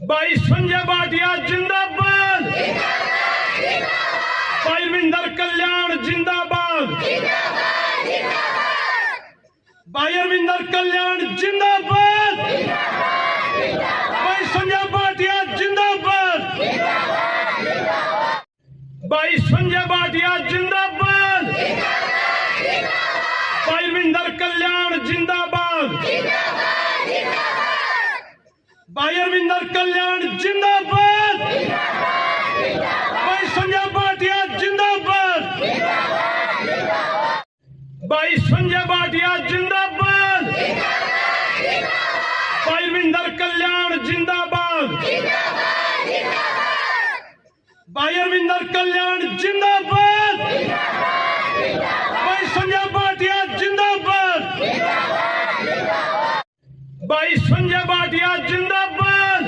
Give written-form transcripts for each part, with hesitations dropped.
भाई संजय भाटिया जिंदाबाद, भाई अरविंदर कल्याण जिंदाबाद, भाई अरविंदर कल्याण जिंदाबाद, भाई संजय भाटिया जिंदाबाद, भाई संजय भाटिया जिंदाबाद, भाई अरविंदर कल्याण जिंदाबाद, भाई अरविंदर कल्याण जिंदाबाद, भाई संजय भाटिया जिंदाबाद, भाई संजय भाटिया जिंदाबाद, भाई अरविंदर कल्याण जिंदाबाद, भाई अरविंदर कल्याण जिंदाबाद, भाई संजय भाटिया जिंदाबाद, भाई संजय भाटिया जिंदाबाद,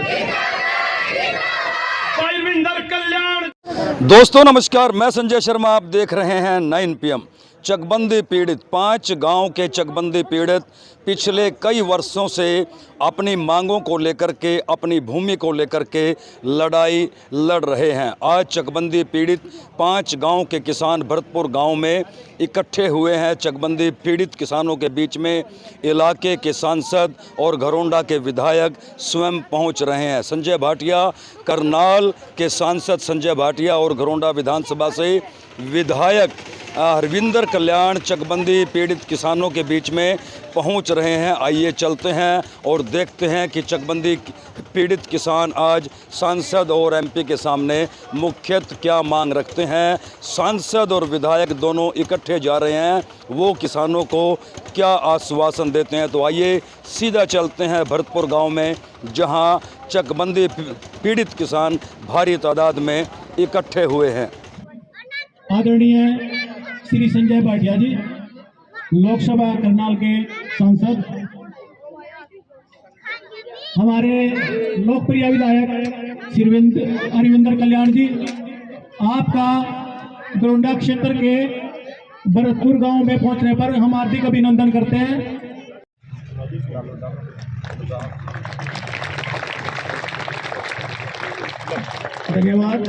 भाई अरविंदर कल्याण। दोस्तों नमस्कार, मैं संजय शर्मा, आप देख रहे हैं 9 PM। चकबंदी पीड़ित 5 गांव के चकबंदी पीड़ित पिछले कई वर्षों से अपनी मांगों को लेकर के, अपनी भूमि को लेकर के लड़ाई लड़ रहे हैं। आज चकबंदी पीड़ित 5 गांव के किसान भरतपुर गांव में इकट्ठे हुए हैं। चकबंदी पीड़ित किसानों के बीच में इलाके के सांसद और घरोंडा के विधायक स्वयं पहुंच रहे हैं। संजय भाटिया, करनाल के सांसद संजय भाटिया और घरोंडा विधानसभा से विधायक अरविंदर कल्याण चकबंदी पीड़ित किसानों के बीच में पहुंच रहे हैं। आइए चलते हैं और देखते हैं कि चकबंदी पीड़ित किसान आज सांसद और MP के सामने मुख्यतः क्या मांग रखते हैं। सांसद और विधायक दोनों इकट्ठे जा रहे हैं, वो किसानों को क्या आश्वासन देते हैं। तो आइए सीधा चलते हैं भरतपुर गांव में, जहां चकबंदी पीड़ित किसान भारी तादाद में इकट्ठे हुए हैं। आदरणीय श्री संजय भाटिया जी, लोकसभा करनाल के सांसद, हमारे लोकप्रिय विधायक श्री अरविंदर कल्याण जी, आपका घरोंडा क्षेत्र के भरतपुर गांव में पहुंचने पर हम हार्दिक अभिनंदन करते हैं। धन्यवाद।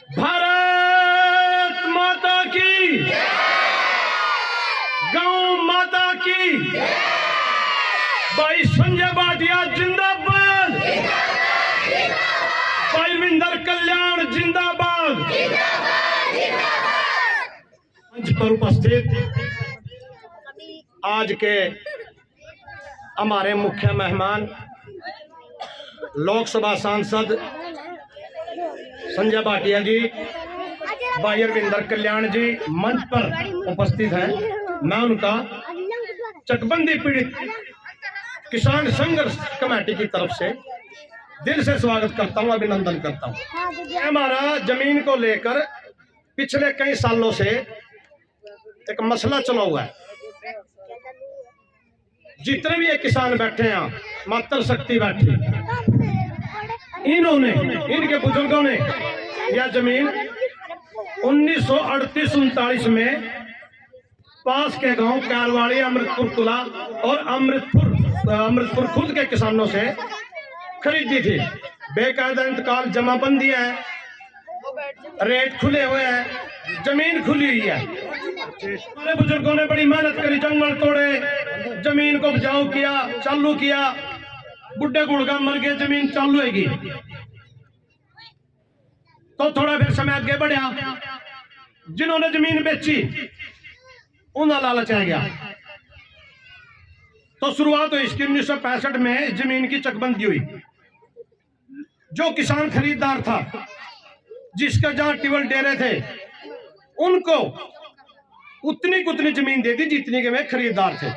भारत माता की, गौ माता की, भाई संजय भाटिया जिंदाबाद, भाई अरविंदर कल्याण जिंदाबाद। मंच पर उपस्थित आज के हमारे मुख्य मेहमान लोकसभा सांसद संजय भाटिया जी, भाई अरविंदर कल्याण जी मंच पर उपस्थित हैं। मैं उनका चकबंदी पीड़ित किसान संघर्ष कमेटी की तरफ से दिल से स्वागत करता हूं, अभिनंदन करता हूं। हमारा जमीन को लेकर पिछले कई सालों से एक मसला चला हुआ है। जितने भी ये किसान बैठे हैं, मातृ शक्ति बैठी, इन्होंने, इनके बुजुर्गों ने यह जमीन 1938-39 में पास के गांव कारवाड़ी, अमृतपुर तुला और अमृतपुर खुद के किसानों से खरीदी थी। बेकायदा इंतकाल, जमाबंदी है, रेट खुले हुए हैं, जमीन खुली हुई है। हमारे बुजुर्गों ने बड़ी मेहनत करी, जंगल तोड़े, जमीन को उपजाऊ किया, चालू किया, बुढ़े गुड़गा मर गए, जमीन चालू होगी। तो थोड़ा फिर समय आगे बढ़ा, जिन्होंने जमीन बेची उन्हें लालच आ गया। तो शुरुआत हुई इसकी 1965 में जमीन की चकबंदी हुई। जो किसान खरीदार था, जिसका जहां टिवल डेरे थे, उनको उतनी जमीन दे दी जितनी के वे खरीदार थे।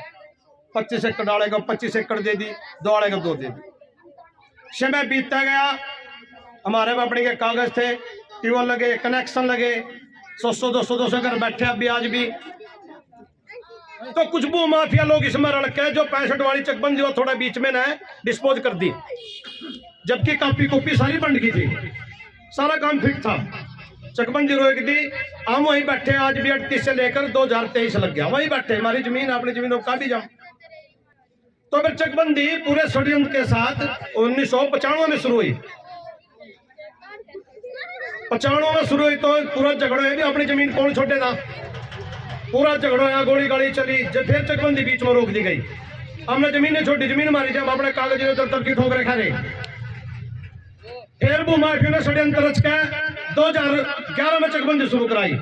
25 एकड़ डालेगा 25 एकड़ दे दी, 2 डालेगा 2 दे दी। समय बीतता गया, हमारे बापड़ी के कागज थे, टिवल लगे, कनेक्शन लगे, 100-200 घर बैठे अभी आज भी। तो कुछ भू माफिया लोग इसमें रल के जो 65 वाली चकबंदी वो थोड़ा बीच में ना डिस्पोज कर दी, जबकि कॉपी सारी बंद की थी, सारा काम फिट था। चकबंदी रोक दी। हम वहीं बैठे, आज भी 38 से लेकर 2023 लग गया, वहीं बैठे, हमारी जमीन अपनी जमीनों का भी जाओ। तो फिर चकबंदी पूरे षड्यंत्र के साथ 1995 में शुरू हुई। 95 में शुरू हुई तो पूरा झगड़ा है भी अपनी जमीन कौन छोड़ेगा, पूरा झगड़ा है, गोली गाली चली। जब फिर चकबंदी बीच में रोक दी गई, हमने जमीन नहीं छोड़ी, जमीन मारी, जब अपने कागज दफ्तर की ठोकरे खा रहे। फिर भूमाफिया ने षड्यंत्र रच के 2011 में चकबंदी शुरू कराई।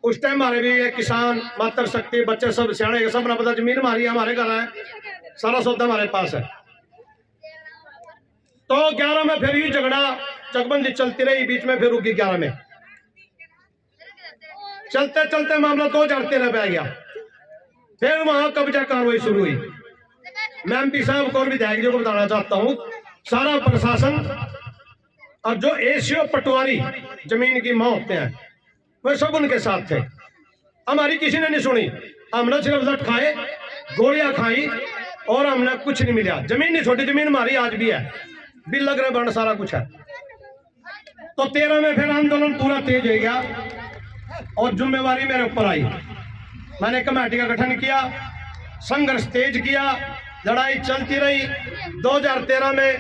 उस टाइम हमारे भी ये किसान मातर शक्ति बच्चे सब सियाने के सब ना पता जमीन हमारी हमारे घर है, सारा सौदा हमारे पास है। तो 11 में फिर ये झगड़ा चकबंदी चलती रही, बीच में फिर रुकी 11 में। चलते चलते मामला 2013 पे आ गया। फिर वहां कब्जा कार्रवाई शुरू हुई। मैं एमपी साहब को और विधायक जी को बताना चाहता हूं, सारा प्रशासन और जो एसीओ पटवारी जमीन की मां होते हैं वे सब उनके साथ थे। हमारी किसी ने नहीं सुनी, हमने सिर्फ लट खाए, गोलियां खाई और हमने कुछ नहीं मिला। जमीन नहीं छोटी, जमीन हमारी आज भी है, बिल लग रहे बन सारा कुछ है। तो 13 में फिर आंदोलन पूरा तेज हो गया और जिम्मेवारी मेरे ऊपर आई। मैंने कमेटी का गठन किया, संघर्ष तेज किया, लड़ाई चलती रही। 2013 में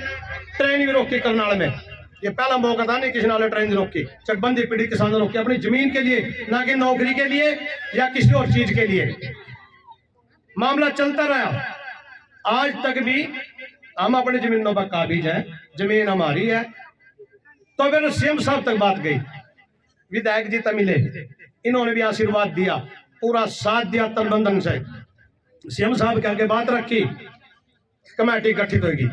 ट्रेन भी रोकी करनाल में, ये पहला मौका था, नहीं किसी ने ट्रेन रोकी। चकबंदी पीड़ित किसान ने रोकी अपनी जमीन के लिए, ना कि नौकरी के लिए या किसी और चीज के लिए। मामला चलता रहा, आज तक भी हम अपनी जमीनों पर काबिज हैं, जमीन हमारी है। तो फिर सीएम साहब तक बात गई, विधायक जी तक मिले, इन्होंने भी आशीर्वाद दिया, पूरा साथ दिया तन बंधन से। सीएम साहब के आगे बात रखी, कमेटी गठित होगी।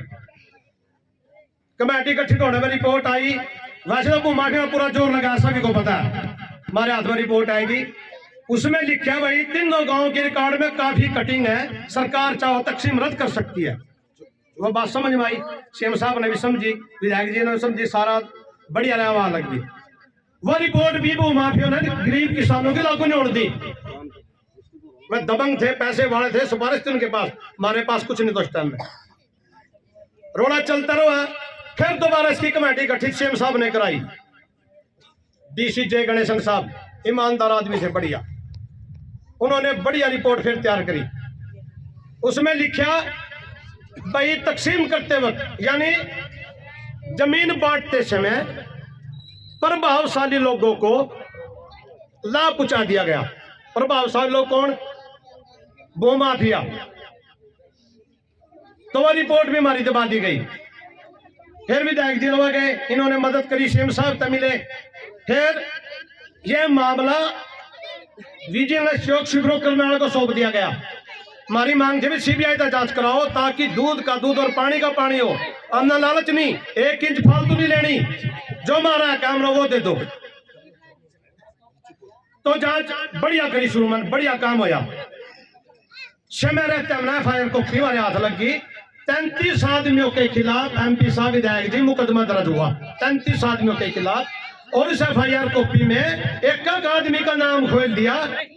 कमेटी गठित होने में रिपोर्ट आई। वैसे तो भूमाफिया में पूरा जोर लगा, सभी को पता है, हमारे हाथ में रिपोर्ट आएगी। उसमें लिखा भाई तीनों गांव के रिकॉर्ड में काफी कटिंग है, सरकार चाहो तकसीम रद्द कर सकती है। वो बात समझ में आई, सीएम साहब ने भी समझी, विधायक जी ने भी समझी, सारा बढ़िया रहा, वहां लग गई। वो रिपोर्ट भी भूमाफिया ने गरीब किसानों की लागू नहीं होने दी। वे दबंग थे, पैसे वाले थे, सिफारिश थी उनके पास, हमारे पास कुछ नहीं था उस टाइम में। रोड़ा चलता रहा। फिर दोबारा इसकी कमेटी गठित सीएम साहब ने कराई। डीसी जय गणेशन साहब ईमानदार आदमी थे, बढ़िया, उन्होंने बढ़िया रिपोर्ट फिर तैयार करी। उसमें लिखा भाई तकसीम करते वक्त यानी जमीन बांटते समय प्रभावशाली लोगों को लाभ पहुंचा दिया गया। प्रभावशाली लोग कौन? भूमाफिया। तो वह रिपोर्ट भी हमारी दबा दी गई। फिर विधायक जी लोग गए, इन्होंने मदद करी, सीएम साहब तक मिले। फिर यह मामला विजिलेंस चौक शिविरों करनाल को सौंप दिया गया। हमारी मांग थी भी सीबीआई का जांच कराओ, ताकि दूध का दूध और पानी का पानी हो। हमने लालच नहीं, 1 इंच फालतू नहीं लेनी, जो हमारा काम रहो वो दे दो। तो जांच बढ़िया करी, शुरू में बढ़िया काम होया। समय रहते हमने FIR को हमारे हाथ लगी। 33 आदमियों के खिलाफ एमपी साहब विधायक जी मुकदमा दर्ज हुआ, 33 आदमियों के खिलाफ। और इस FIR कॉपी में एक आदमी का नाम खोल दिया।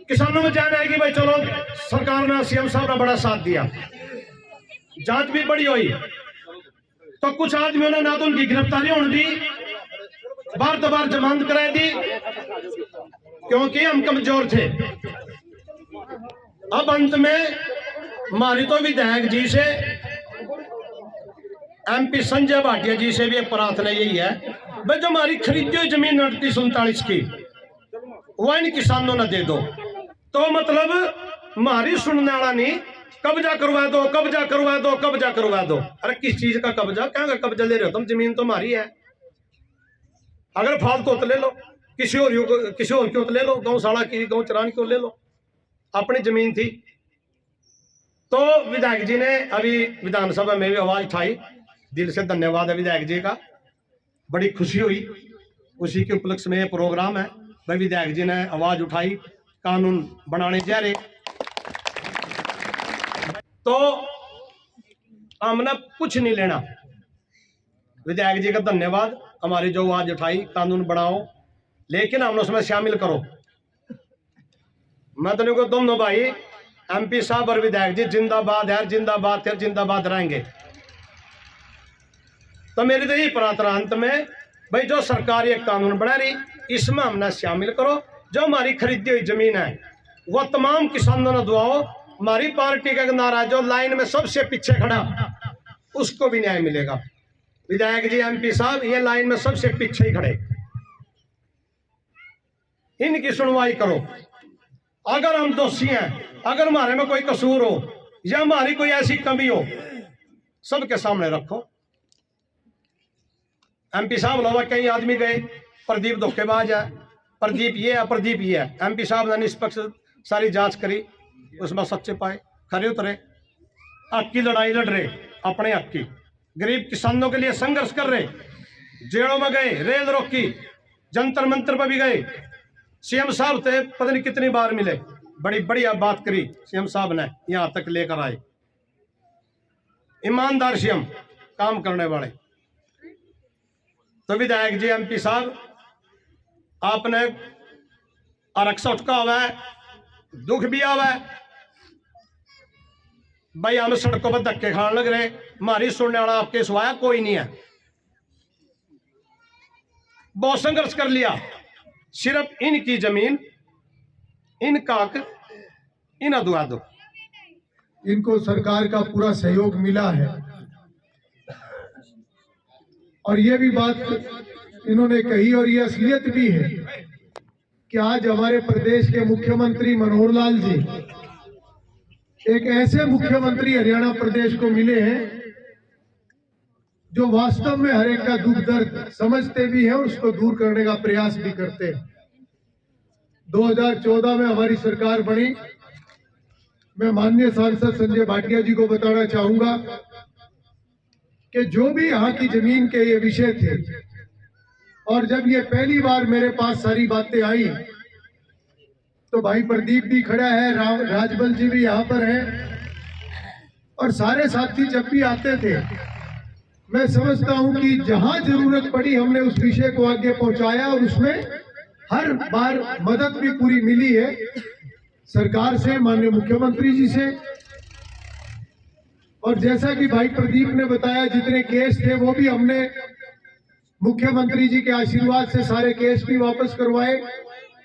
किसानों में जान आएगी भाई चलो सरकार ने, सीएम साहब ने बड़ा साथ दिया, जांच भी बड़ी हुई। तो कुछ आदमियों ने ना तो उनकी गिरफ्तारी होने दी, बार जमानत कराई दी, क्योंकि हम कमजोर थे। अब अंत में हमारी तो विधायक जी से, MP संजय भाटिया जी से भी एक प्रार्थना यही है भाई, जो हमारी खरीदी हुई जमीन 3839 की वह इन किसानों ने दे दो। तो मतलब हमारी सुनने वाला नहीं, कब्जा करवा दो, कब्जा करवा दो, कब्जा करवा दो। अरे किस चीज का कब्जा, क्या का कब्जा ले रहे हो तुम? जमीन तो हमारी है। अगर फालतू तो ले लो, किसी और क्यों तो ले लो, गौशाला की, गौ चरान क्यों ले लो, अपनी जमीन थी। तो विधायक जी ने अभी विधानसभा में भी आवाज उठाई, दिल से धन्यवाद है विधायक जी का, बड़ी खुशी हुई। उसी के उपलक्ष्य में ये प्रोग्राम है भाई, विधायक जी ने आवाज उठाई, कानून बनाने जा रहे। तो हमने कुछ नहीं लेना, विधायक जी का धन्यवाद, हमारी जो आवाज उठाई कानून बनाओ, लेकिन हमने उसमें शामिल करो। मैं तो नहीं को दोनों भाई MP साहब और विधायक जी जिंदाबाद है, जिंदाबाद है, जिंदाबाद रहेंगे। तो मेरी तो यही प्रार्थना अंत में भाई जो सरकार ये कानून बना रही इसमें हमने शामिल करो। जो हमारी खरीदी हुई जमीन है वो तमाम किसानों ने दुआओ। हमारी पार्टी का नारा जो लाइन में सबसे पीछे खड़ा उसको भी न्याय मिलेगा। विधायक जी, MP साहब, ये लाइन में सबसे पीछे ही खड़े, इनकी सुनवाई करो। अगर हम दोषी हैं, अगर हमारे में कोई कसूर हो या हमारी कोई ऐसी कमी हो, सबके सामने रखो। MP साहब लोग कई आदमी गए, प्रदीप धोखेबाज है, प्रदीप ये है, प्रदीप ये है। MP साहब ने निष्पक्ष सारी जांच करी, उसमें सच्चे पाए, खरे उतरे, हक की लड़ाई लड़ रहे, अपने हक की, गरीब किसानों के लिए संघर्ष कर रहे, जेलों में गए, रेल रोकी, जंतर मंतर पर भी गए। CM साहब थे, पता नहीं कितनी बार मिले, बड़ी बढ़िया बात करी CM साहब ने, यहां तक लेकर आए। ईमानदार CM, काम करने वाले। तो विधायक जी, MP साहब, आपने आरक्षण उठका हुआ है, दुख भी आवा है भाई। हम सड़कों पर धक्के खाने लग रहे, हमारी सुनने वाला आपके सिवाय कोई नहीं है। बहुत संघर्ष कर लिया, सिर्फ इनकी जमीन, इनका हक इन्हें दुआ दो। इनको सरकार का पूरा सहयोग मिला है और ये भी बात इन्होंने कही और ये असलियत भी है कि आज हमारे प्रदेश के मुख्यमंत्री मनोहर लाल जी एक ऐसे मुख्यमंत्री हरियाणा प्रदेश को मिले हैं जो वास्तव में हर एक का दुख दर्द समझते भी हैं और उसको दूर करने का प्रयास भी करते हैं। 2014 में हमारी सरकार बनी। मैं माननीय सांसद संजय भाटिया जी को बताना चाहूंगा कि जो भी यहाँ की जमीन के ये विषय थे और जब ये पहली बार मेरे पास सारी बातें आई तो भाई प्रदीप भी खड़ा है, राजबल जी भी यहाँ पर हैं और सारे साथी जब भी आते थे मैं समझता हूं कि जहां जरूरत पड़ी हमने उस विषय को आगे पहुंचाया और उसमें हर बार मदद भी पूरी मिली है सरकार से, माननीय मुख्यमंत्री जी से। और जैसा कि भाई प्रदीप ने बताया, जितने केस थे वो भी हमने मुख्यमंत्री जी के आशीर्वाद से सारे केस भी वापस करवाए,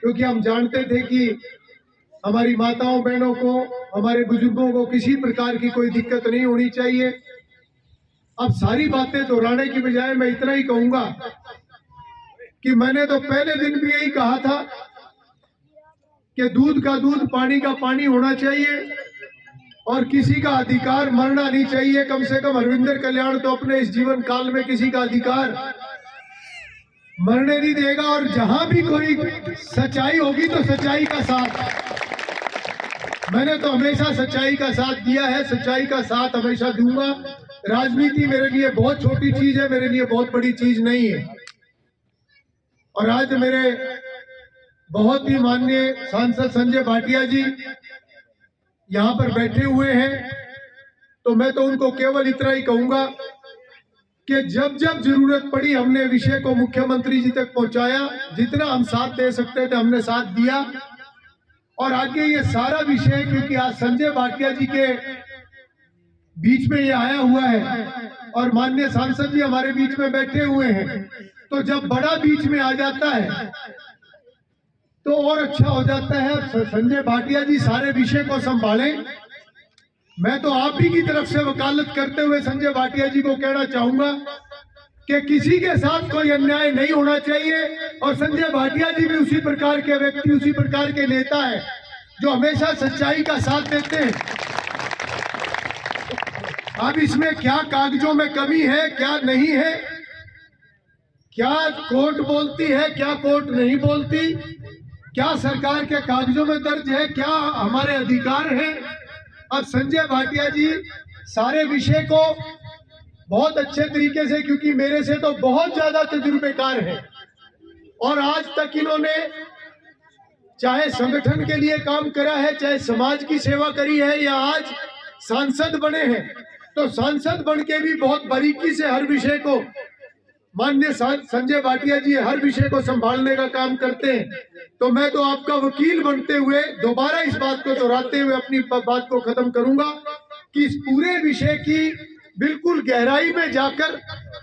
क्योंकि हम जानते थे कि हमारी माताओं बहनों को, हमारे बुजुर्गों को किसी प्रकार की कोई दिक्कत नहीं होनी चाहिए। अब सारी बातें दोहराने की बजाय मैं इतना ही कहूंगा कि मैंने तो पहले दिन भी यही कहा था कि दूध का दूध, पानी का पानी होना चाहिए और किसी का अधिकार मरना नहीं चाहिए। कम से कम हरविंदर कल्याण तो अपने इस जीवन काल में किसी का अधिकार मरने नहीं देगा और जहां भी कोई सच्चाई होगी तो सच्चाई का साथ, मैंने तो हमेशा सच्चाई का साथ दिया है, सच्चाई का साथ हमेशा दूंगा। राजनीति मेरे लिए बहुत छोटी चीज है, मेरे लिए बहुत बड़ी चीज नहीं है। और आज मेरे बहुत ही माननीय सांसद संजय भाटिया जी यहाँ पर बैठे हुए हैं, तो मैं तो उनको केवल इतना ही कहूंगा कि जब जब जरूरत पड़ी हमने विषय को मुख्यमंत्री जी तक पहुंचाया, जितना हम साथ दे सकते थे हमने साथ दिया। और आगे ये सारा विषय, क्योंकि आज संजय भाटिया जी के बीच में ये आया हुआ है और माननीय सांसद जी हमारे बीच में बैठे हुए हैं, तो जब बड़ा बीच में आ जाता है तो और अच्छा हो जाता है। संजय भाटिया जी सारे विषय को संभालें। मैं तो आप ही की तरफ से वकालत करते हुए संजय भाटिया जी को कहना चाहूंगा कि किसी के साथ कोई अन्याय नहीं होना चाहिए और संजय भाटिया जी भी उसी प्रकार के व्यक्ति, उसी प्रकार के नेता है जो हमेशा सच्चाई का साथ देते हैं। अब इसमें क्या कागजों में कमी है, क्या नहीं है, क्या कोर्ट बोलती है, क्या कोर्ट नहीं बोलती, क्या सरकार के कागजों में दर्ज है, क्या हमारे अधिकार हैं। अब संजय भाटिया जी सारे विषय को बहुत अच्छे तरीके से, क्योंकि मेरे से तो बहुत ज्यादा तजुर्बेकार है और आज तक इन्होंने चाहे संगठन के लिए काम करा है, चाहे समाज की सेवा करी है, या आज सांसद बने हैं, तो सांसद बन के भी बहुत बारीकी से हर विषय को, माननीय संजय भाटिया जी हर विषय को संभालने का काम करते हैं। तो मैं तो आपका वकील बनते हुए दोबारा इस बात को दोहराते हुए अपनी बात को खत्म करूंगा कि इस पूरे विषय की बिल्कुल गहराई में जाकर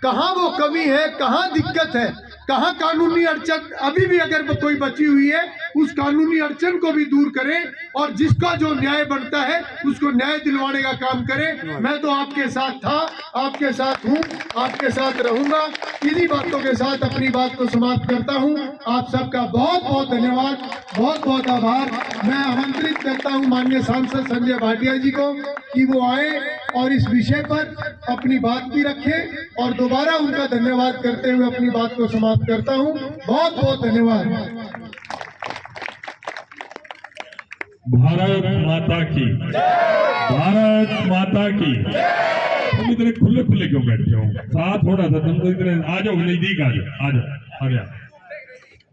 कहां वो कमी है, कहां दिक्कत है, कहाँ कानूनी अड़चन अभी भी अगर कोई बची हुई है उस कानूनी अड़चन को भी दूर करें और जिसका जो न्याय बनता है उसको न्याय दिलवाने का काम करें। मैं तो आपके साथ था, आपके साथ हूँ, आपके साथ रहूंगा। इन्हीं बातों के साथ अपनी बात को समाप्त करता हूँ। आप सबका बहुत बहुत धन्यवाद, बहुत बहुत आभार। मैं आमंत्रित करता हूँ माननीय सांसद संजय भाटिया जी को कि वो आए और इस विषय पर अपनी बात भी रखें और दोबारा उनका धन्यवाद करते हुए अपनी बात को समाप्त करता हूँ। बहुत बहुत धन्यवाद। भारत माता की, भारत माता की। तुम इतने खुले खुले क्यों बैठे हो? साथ थोड़ा सा तुम तो इतने आ जाओ, नजदीक आ जाओ, आ जाओ, आ जाओ,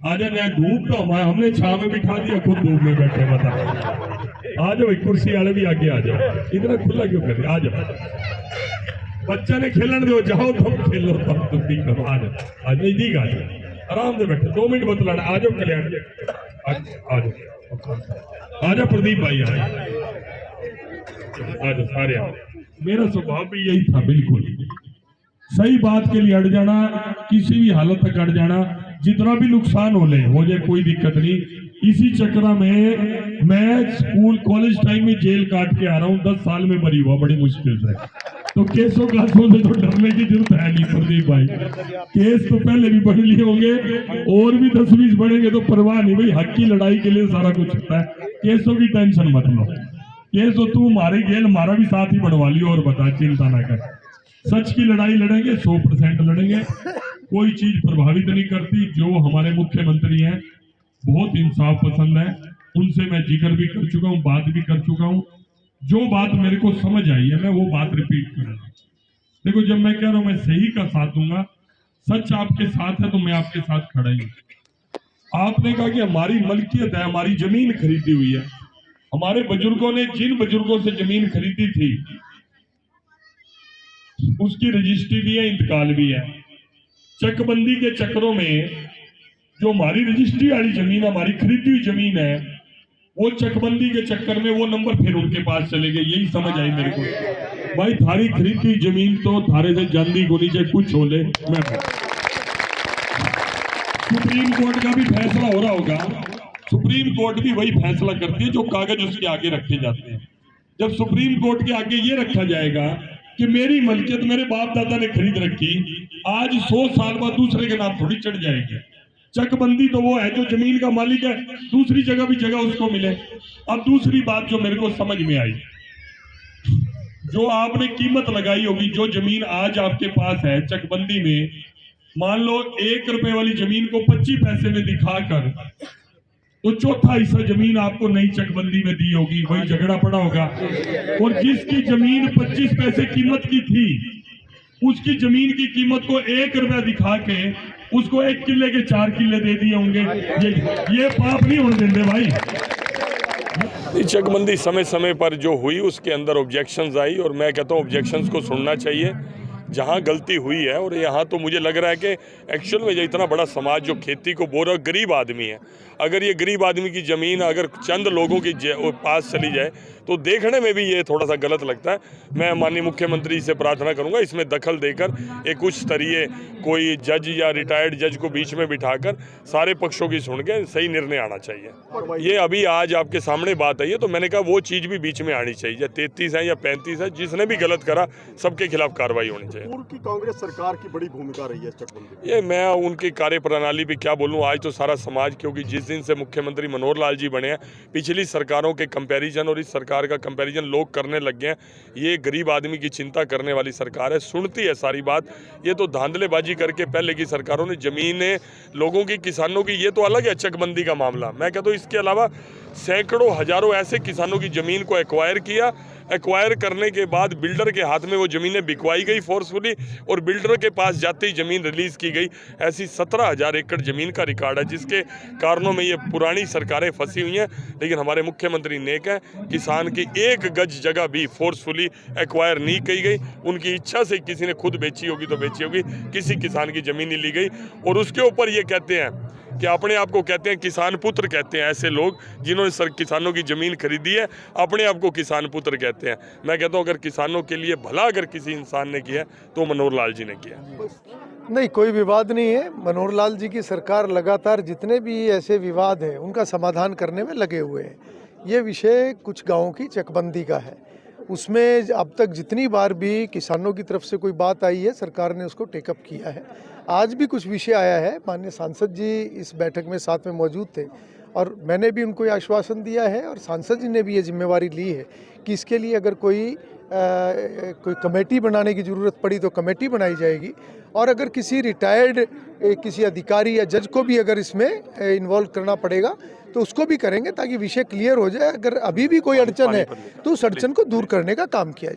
आ जाओ। मैं धूप तो हमने छाव में बिठा दिया, खुद धूप में बैठे। बता आ जाओ, कुर्सी वाले भी आगे आ जाओ। इतना खुला क्यों कर दिया? आ जाओ, बच्चा ने खेलने दो, जाओ तुम खेलो, तुम ठीक करो। आ जाओ, आज नजदीक आ जाओ, आराम से बैठे, 2 मिनट बतलाना। आ जाओ कल्याण, आ जाओ, आजा प्रदीप भाई, आजा सारे। मेरा स्वभाव भी यही था, बिल्कुल सही बात के लिए अड़ जाना, किसी भी हालत तक अड़ जाना, जितना भी नुकसान हो जाए कोई दिक्कत नहीं। इसी चक्र में मैं स्कूल कॉलेज टाइम में जेल काट के आ रहा हूँ, 10 साल में बरी हुआ बड़ी मुश्किल से। तो केसों कासों से तो डरने की जरूरत है नहीं प्रदीप भाई। केस तो पहले भी बढ़ लिए होंगे और भी 10-20 बढ़ेंगे तो परवाह नहीं भाई, हक की लड़ाई के लिए सारा कुछ होता है। केसों की टेंशन मत लो, केस तो तू मारे गेल, हमारा भी साथ ही बढ़वा लियो और बता, चिंता ना कर। सच की लड़ाई लड़ेंगे, 100% लड़ेंगे, कोई चीज प्रभावित नहीं करती। जो हमारे मुख्यमंत्री हैं बहुत इंसाफ पसंद है, उनसे मैं जिक्र भी कर चुका हूँ, बात भी कर चुका हूँ। जो बात मेरे को समझ आई है मैं वो बात रिपीट करूंगा। देखो, जब मैं कह रहा हूं मैं सही का साथ दूंगा, सच आपके साथ है तो मैं आपके साथ खड़ा ही हूं। आपने कहा कि हमारी मलकियत है, हमारी जमीन खरीदी हुई है। हमारे बुजुर्गों ने जिन बुजुर्गों से जमीन खरीदी थी उसकी रजिस्ट्री भी है, इंतकाल भी है। चकबंदी के चक्रों में जो हमारी रजिस्ट्री वाली जमीन, हमारी खरीदी हुई जमीन है, वो चकबंदी के चक्कर में वो नंबर फिर उनके पास चले गए। यही समझ आई मेरे को। भाई थारी खरीदी जमीन तो थारे से जानदी को नीचे कुछ हो ले। मैं सुप्रीम कोर्ट का भी फैसला हो रहा होगा, सुप्रीम कोर्ट भी वही फैसला करती है जो कागज उसके आगे रखे जाते हैं। जब सुप्रीम कोर्ट के आगे ये रखा जाएगा कि मेरी मलकियत मेरे बाप दादा ने खरीद रखी, आज 100 साल बाद दूसरे के नाम थोड़ी चढ़ जाएगी। चकबंदी तो वो है जो जमीन का मालिक है, दूसरी जगह भी जगह उसको मिले। अब दूसरी बात जो मेरे को समझ में आई, जो आपने कीमत लगाई होगी, जो जमीन आज आपके पास है चकबंदी में, मान लो 1 रुपए वाली जमीन को 25 पैसे में दिखाकर तो चौथा हिस्सा जमीन आपको नई चकबंदी में दी होगी, वही झगड़ा पड़ा होगा। और जिसकी जमीन 25 पैसे कीमत की थी, उसकी जमीन की कीमत को 1 रुपया दिखा के उसको 1 किले के 4 किले दे दिए होंगे। ये पाप नहीं होने देंगे भाई। चकबंदी समय समय पर जो हुई उसके अंदर ऑब्जेक्शंस आई, और मैं कहता हूँ ऑब्जेक्शंस को सुनना चाहिए जहाँ गलती हुई है। और यहाँ तो मुझे लग रहा है कि एक्चुअल में जो इतना बड़ा समाज जो खेती को बो रहा है, गरीब आदमी है, अगर ये गरीब आदमी की ज़मीन अगर चंद लोगों के पास चली जाए तो देखने में भी ये थोड़ा सा गलत लगता है। मैं माननीय मुख्यमंत्री से प्रार्थना करूंगा इसमें दखल देकर एक उच्च स्तरीय कोई जज या रिटायर्ड जज को बीच में बिठाकर सारे पक्षों की सुन के सही निर्णय आना चाहिए। ये अभी आज आपके सामने बात आई है तो मैंने कहा वो चीज़ भी बीच में आनी चाहिए। 33 है या 35 है, जिसने भी गलत करा सबके खिलाफ कार्रवाई होनी चाहिए। पूर्व की कांग्रेस सरकार की बड़ी भूमिका रही है चकबंदी। ये मैं उनकी कार्यप्रणाली भी क्या बोलूं, आज तो सारा समाज, क्योंकि जिस दिन से मुख्यमंत्री मनोहर लाल जी बने हैं, पिछली सरकारों के कंपैरिजन और इस सरकार का कंपैरिजन लोग करने लग गए हैं। ये गरीब आदमी की चिंता करने वाली सरकार है, सुनती है सारी बात। ये तो धांधलेबाजी करके पहले की सरकारों ने जमीनें लोगों की, किसानों की, ये तो अलग है चकबंदी का मामला। मैं कहता हूँ इसके अलावा सैकड़ों हजारों ऐसे किसानों की जमीन को एक्वायर किया। एक्वायर करने के बाद बिल्डर के हाथ में वो ज़मीनें बिकवाई गई फोर्सफुली, और बिल्डर के पास जाते ही ज़मीन रिलीज़ की गई। ऐसी 17,000 एकड़ ज़मीन का रिकॉर्ड है, जिसके कारणों में ये पुरानी सरकारें फंसी हुई हैं। लेकिन हमारे मुख्यमंत्री नेक हैं, किसान की 1 गज जगह भी फोर्सफुली एक्वायर नहीं की गई। उनकी इच्छा से किसी ने खुद बेची होगी तो बेची होगी, किसी किसान की ज़मीन नहीं ली गई। और उसके ऊपर ये कहते हैं कि अपने आप को कहते हैं किसान पुत्र, कहते हैं ऐसे लोग जिन्होंने किसानों की ज़मीन खरीदी है, अपने आप को किसान पुत्र कहते हैं। मैं कहता हूँ अगर किसानों के लिए भला अगर किसी इंसान ने किया तो मनोहर लाल जी ने किया। नहीं, कोई विवाद नहीं है। मनोहर लाल जी की सरकार लगातार जितने भी ऐसे विवाद हैं उनका समाधान करने में लगे हुए हैं। ये विषय कुछ गांवों की चकबंदी का है, उसमें अब तक जितनी बार भी किसानों की तरफ से कोई बात आई है सरकार ने उसको टेकअप किया है। आज भी कुछ विषय आया है, माननीय सांसद जी इस बैठक में साथ में मौजूद थे और मैंने भी उनको ये आश्वासन दिया है और सांसद जी ने भी ये जिम्मेवारी ली है कि इसके लिए अगर कोई कमेटी बनाने की ज़रूरत पड़ी तो कमेटी बनाई जाएगी और अगर किसी रिटायर्ड किसी अधिकारी या जज को भी अगर इसमें इन्वॉल्व करना पड़ेगा तो उसको भी करेंगे ताकि विषय क्लियर हो जाए। अगर अभी भी कोई अड़चन है तो उस अड़चन को दूर करने का काम किया जाए।